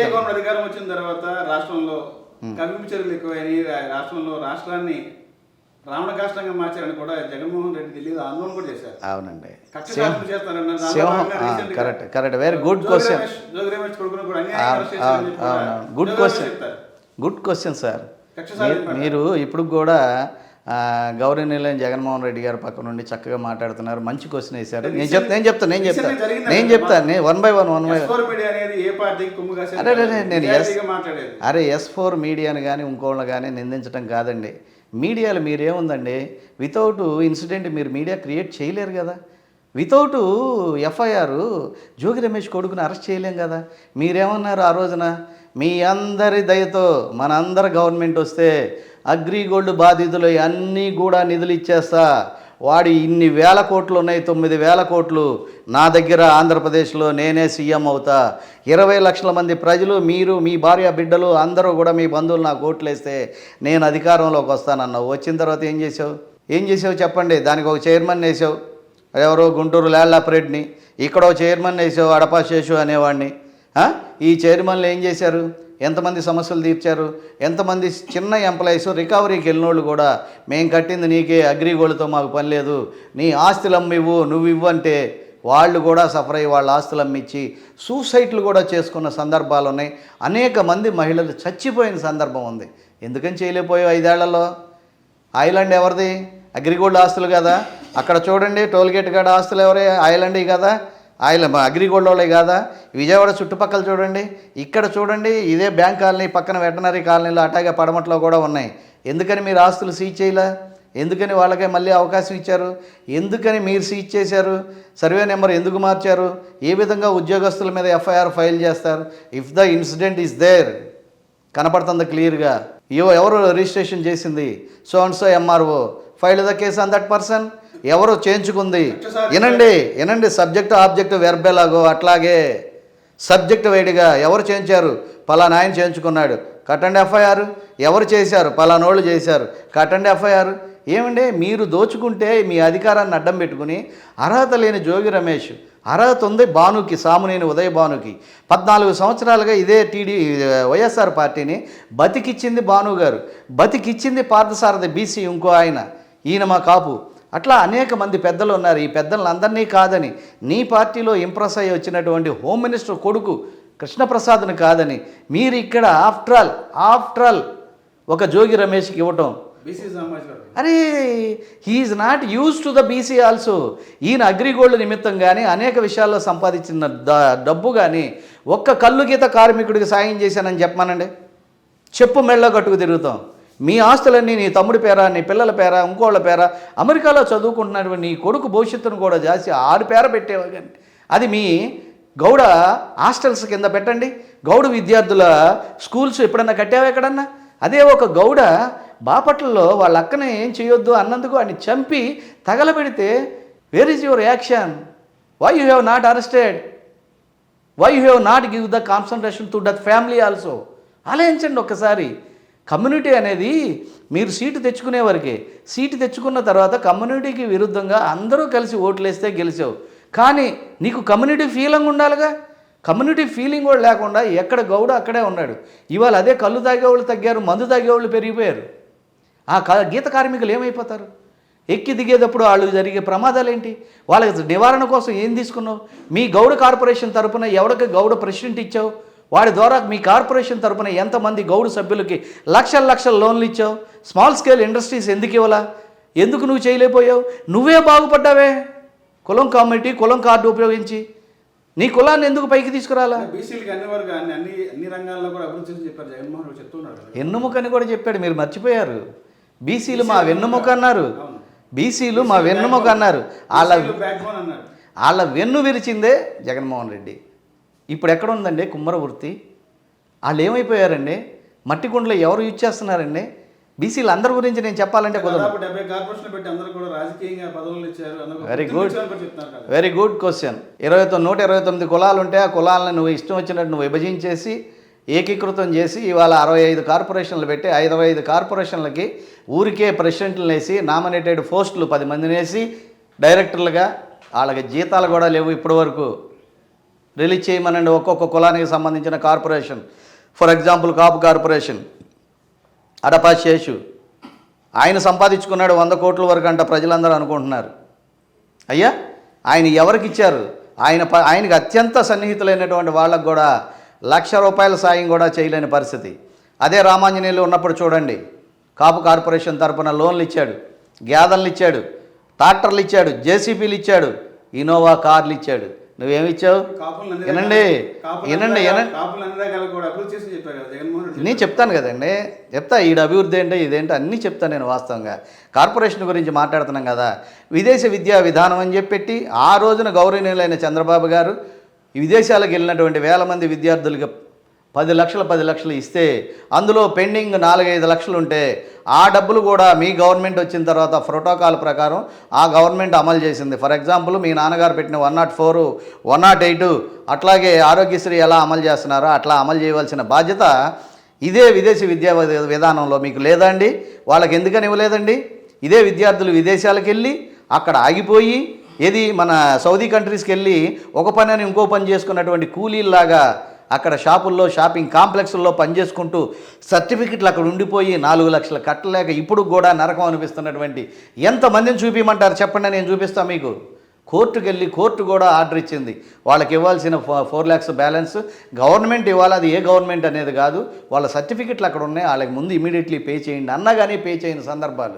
Government అధికారం వచ్చిన తర్వాత రాష్ట్రంలో కవింపు చర్యలు ఎక్కువైనాయి. రాష్ట్రాన్ని రావణ కాష్టంగా మార్చారని కూడా జగన్మోహన్ రెడ్డి ఢిల్లీలో ఆందోళన కూడా చేశారు. అవునండి, కక్ష సాధన చేస్తారన్నారు. Correct. Very good question. Jogi Ramesh కొడుకును కూడా అన్యాయంగా అరెస్ట్ చేశారని చెప్పి good question, good question sir. మీరు ఇప్పుడు కూడా గౌరవనీయులైన జగన్మోహన్ రెడ్డి గారి పక్క నుండి చక్కగా మాట్లాడుతున్నారు. మంచి క్వశ్చన్ వేశారు. నేను చెప్తాను 1 by 1. అరే S4 మీడియాని కానీ ఇంకోళ్ళని కానీ నిందించడం కాదండి. మీడియాలో మీరేముందండి, వితౌట్ ఇన్సిడెంట్ మీరు మీడియా క్రియేట్ చేయలేరు కదా. వితౌట్ ఎఫ్ఐఆర్ జోగి రమేష్ కొడుకుని అరెస్ట్ చేయలేం కదా. మీరేమన్నారు ఆ రోజున, మీ అందరి దయతో మనందరి గవర్నమెంట్ వస్తే అగ్రిగోల్డ్ బాధితులు అన్నీ కూడా నిధులు ఇచ్చేస్తా, వాడి ఇన్ని వేల కోట్లు ఉన్నాయి, 9,000 కోట్లు నా దగ్గర, ఆంధ్రప్రదేశ్లో నేనే సీఎం అవుతా, 20 లక్షల మంది ప్రజలు, మీరు మీ భార్య బిడ్డలు అందరూ కూడా మీ బంధువులు నాకు ఓట్లు వేస్తే నేను అధికారంలోకి వస్తానన్నావు. వచ్చిన తర్వాత ఏం చేసావు చెప్పండి. దానికి ఒక చైర్మన్ వేసావు, ఎవరో గుంటూరు ల్యాండ్ ఆపరేట్ని, ఇక్కడ ఒక చైర్మన్ వేసావు అడపా శేషు అనేవాడిని. ఈ చైర్మన్లు ఏం చేశారు? ఎంతమంది సమస్యలు తీర్చారు? ఎంతమంది చిన్న ఎంప్లాయీస్ రికవరీకి వెళ్ళినోళ్ళు కూడా మేము కట్టింది నీకే, అగ్రిగోల్డ్తో మాకు పని లేదు, నీ ఆస్తులు అమ్మివ్వు, నువ్వు ఇవ్వు అంటే వాళ్ళు కూడా సఫర్ అయ్యి వాళ్ళ ఆస్తులు అమ్మిచ్చి సూసైడ్లు కూడా చేసుకున్న సందర్భాలు ఉన్నాయి. అనేక మంది మహిళలు చచ్చిపోయిన సందర్భం ఉంది. ఎందుకని చేయలేకపోయావు 5 ఏళ్లలో? ఐలాండ్ ఎవరిది? అగ్రిగోల్డ్ ఆస్తులు కదా. అక్కడ చూడండి, టోల్గేట్ కాడ ఆస్తులు ఎవరే? ఐలాండ్ కదా, అగ్రిగోల్డ్ వాళ్ళే కాదా? విజయవాడ చుట్టుపక్కల చూడండి, ఇక్కడ చూడండి, ఇదే బ్యాంక్ కాలనీ పక్కన వెటనరీ కాలనీలో అట్లాగే పడమట్లో కూడా ఉన్నాయి. ఎందుకని మీరు ఆస్తులు సీజ్ చేయలే? ఎందుకని వాళ్ళకే మళ్ళీ అవకాశం ఇచ్చారు? ఎందుకని మీరు సీజ్ చేశారు? సర్వే నెంబర్ ఎందుకు మార్చారు? ఏ విధంగా ఉద్యోగస్తుల మీద ఎఫ్ఐఆర్ ఫైల్ చేస్తారు? If the incident is there, కనపడుతుంది క్లియర్గా, ఎవరు రిజిస్ట్రేషన్ చేసింది, so and so MRO, file the case on that person, ఎవరు చేయించుకుంది. వినండి, సబ్జెక్టు ఆబ్జెక్టు వెర్బెలాగో అట్లాగే సబ్జెక్ట్ వైడ్గా ఎవరు చేయించారు, పలానా ఆయన చేయించుకున్నాడు, కట్టండి ఎఫ్ఐఆర్. ఎవరు చేశారు, పలానోళ్ళు చేశారు, కట్టండి ఎఫ్ఐఆర్. ఏమండి, మీరు దోచుకుంటే మీ అధికారాన్ని అడ్డం పెట్టుకుని అర్హత లేని జోగి రమేష్, అర్హత ఉంది భానుకి, సామునేని ఉదయ భానుకి, 14 సంవత్సరాలుగా ఇదే వైఎస్ఆర్ పార్టీని బతికిచ్చింది భాను గారు, బతికిచ్చింది పార్థసారథి బీసీ ఇంకో ఆయన, ఈయన మా కాపు. అట్లా అనేక మంది పెద్దలు ఉన్నారు. ఈ పెద్దలందరినీ కాదని, నీ పార్టీలో ఇంప్రెస్ అయ్యి వచ్చినటువంటి హోమ్ మినిస్టర్ కొడుకు కృష్ణప్రసాద్ని కాదని మీరు ఇక్కడ ఆఫ్టర్ ఆల్ ఒక జోగి రమేష్కి ఇవ్వటం. అరే, he is not use to the BC also. ఈయన అగ్రిగోల్డ్ నిమిత్తం కానీ అనేక విషయాల్లో సంపాదించిన డబ్బు కానీ ఒక్క కల్లు గీత కార్మికుడికి సాయం చేశానని చెప్పమానండి, చెప్పు మెళ్ళ కట్టుకు తిరుగుతాం. మీ ఆస్తులన్నీ నీ తమ్ముడి పేరా, నీ పిల్లల పేరా, ఇంకోళ్ళ పేరా, అమెరికాలో చదువుకుంటున్నటువంటి నీ కొడుకు భవిష్యత్తును కూడా చేసి 6 పేర పెట్టేవా కానీ అది మీ గౌడ హాస్టల్స్ కింద పెట్టండి. గౌడ విద్యార్థుల స్కూల్స్ ఎప్పుడన్నా కట్టావా ఎక్కడన్నా? అదే ఒక గౌడ బాపట్లలో వాళ్ళ అక్కనే ఏం చేయొద్దు అన్నందుకు అని చంపి తగలబెడితే where is your action? Why you have not arrested? Why you have not give the concentration to that family also? ఆలోచించండి ఒక్కసారి. కమ్యూనిటీ అనేది మీరు సీటు తెచ్చుకునే వరకే. సీటు తెచ్చుకున్న తర్వాత కమ్యూనిటీకి విరుద్ధంగా అందరూ కలిసి ఓట్లేస్తే గెలిచావు. కానీ నీకు కమ్యూనిటీ ఫీలింగ్ ఉండాలిగా. కమ్యూనిటీ ఫీలింగ్ కూడా లేకుండా ఎక్కడ గౌడ అక్కడే ఉన్నాడు. ఇవాళ అదే కళ్ళు తాగేవాళ్ళు తగ్గారు, మందు తాగేవాళ్ళు పెరిగిపోయారు. ఆ గీత కార్మికులు ఏమైపోతారు? ఎక్కి దిగేటప్పుడు వాళ్ళు జరిగే ప్రమాదాలు ఏంటి? వాళ్ళకి నివారణ కోసం ఏం తీసుకున్నావు? మీ గౌడ కార్పొరేషన్ తరపున ఎవరికి గౌడ ప్రెసిడెంట్ ఇచ్చావు? వాడి ద్వారా మీ కార్పొరేషన్ తరపున ఎంతమంది గౌడు సభ్యులకి లక్షల లోన్లు ఇచ్చావు? స్మాల్ స్కేల్ ఇండస్ట్రీస్ ఎందుకు ఇవ్వాలా? ఎందుకు నువ్వు చేయలేకపోయావు? నువ్వే బాగుపడ్డావే. కులం కమిటీ, కులం కార్డు ఉపయోగించి నీ కులాన్ని ఎందుకు పైకి తీసుకురాలా? ఎన్నుముకని కూడా చెప్పాడు, మీరు మర్చిపోయారు. బీసీలు మా వెన్నుముక అన్నారు. బీసీలు మా వెన్నుముక అన్నారు. వాళ్ళ వెన్ను విరిచిందే జగన్మోహన్ రెడ్డి. ఇప్పుడు ఎక్కడ ఉందండి కుమ్మర వృత్తి? వాళ్ళు ఏమైపోయారండి? మట్టి కుండలో ఎవరు యూజ్ చేస్తున్నారండి? బీసీలు అందరి గురించి నేను చెప్పాలంటే వెరీ గుడ్ క్వశ్చన్. 129 కులాలు ఉంటే ఆ కులాలను నువ్వు ఇష్టం వచ్చినట్టు నువ్వు విభజించేసి ఏకీకృతం చేసి ఇవాళ 65 కార్పొరేషన్లు పెట్టి 55 కార్పొరేషన్లకి ఊరికే ప్రెసిడెంట్లు వేసి నామినేటెడ్ పోస్టులు 10 మందిని వేసి డైరెక్టర్లుగా వాళ్ళకి జీతాలు కూడా లేవు ఇప్పటి వరకు. రిలీజ్ చేయమనండి ఒక్కొక్క కులానికి సంబంధించిన corporation. For example Kapu corporation Adapa Seshu ఆయన సంపాదించుకున్నాడు 100 కోట్ల వరకు అంట ప్రజలందరూ అనుకుంటున్నారు. అయ్యా ఆయన ఎవరికి ఇచ్చారు? ఆయనకి అత్యంత సన్నిహితులైనటువంటి వాళ్ళకు కూడా ₹1,00,000 సాయం కూడా చేయలేని పరిస్థితి. అదే రామాంజనేయులు ఉన్నప్పుడు చూడండి, కాపు కార్పొరేషన్ తరపున లోన్లు ఇచ్చాడు, గ్యాదర్లు ఇచ్చాడు, ట్రాక్టర్లు ఇచ్చాడు, జేసీబీలు ఇచ్చాడు, ఇన్నోవా కార్లు ఇచ్చాడు. నువ్వేమిచ్చావు? వినండి. నేను చెప్తాను కదండి, ఈడ అభివృద్ధి ఏంటో ఇదేంటో అన్నీ చెప్తాను నేను. వాస్తవంగా కార్పొరేషన్ గురించి మాట్లాడుతున్నాం కదా. విదేశీ విద్యా విధానం అని చెప్పి ఆ రోజున గౌరవనీయులైన చంద్రబాబు గారు విదేశాలకు వెళ్ళినటువంటి వేల మంది విద్యార్థులకి 10 లక్షలు ఇస్తే అందులో పెండింగ్ 4-5 లక్షలు ఉంటే ఆ డబ్బులు కూడా మీ గవర్నమెంట్ వచ్చిన తర్వాత ప్రోటోకాల్ ప్రకారం ఆ గవర్నమెంట్ అమలు చేసింది. ఫర్ ఎగ్జాంపుల్ మీ నాన్నగారు పెట్టిన 104, 108 అట్లాగే ఆరోగ్యశ్రీ ఎలా అమలు చేస్తున్నారో అట్లా అమలు చేయవలసిన బాధ్యత ఇదే విదేశీ విద్యా విధానంలో మీకు లేదా అండి? వాళ్ళకి ఎందుకని ఇవ్వలేదండి? ఇదే విద్యార్థులు విదేశాలకు వెళ్ళి అక్కడ ఆగిపోయి మన సౌదీ కంట్రీస్కి వెళ్ళి ఒక పని అని ఇంకో పని చేసుకున్నటువంటి కూలీల్లాగా అక్కడ షాపుల్లో షాపింగ్ కాంప్లెక్స్ల్లో పనిచేసుకుంటూ సర్టిఫికెట్లు అక్కడ ఉండిపోయి 4 లక్షలు కట్టలేక ఇప్పుడు కూడా నరకం అనిపిస్తున్నటువంటి ఎంతమందిని చూపించమంటారు చెప్పండి, నేను చూపిస్తాను మీకు. కోర్టుకు వెళ్ళి కోర్టు కూడా ఆర్డర్ ఇచ్చింది వాళ్ళకి ఇవ్వాల్సిన 4 lakhs బ్యాలెన్స్ గవర్నమెంట్ ఇవ్వాలి. అది ఏ గవర్నమెంట్ అనేది కాదు, వాళ్ళ సర్టిఫికెట్లు అక్కడ ఉన్నాయి, వాళ్ళకి ముందు ఇమీడియట్లీ పే చేయండి అన్నా కానీ పే చేయని సందర్భాలు.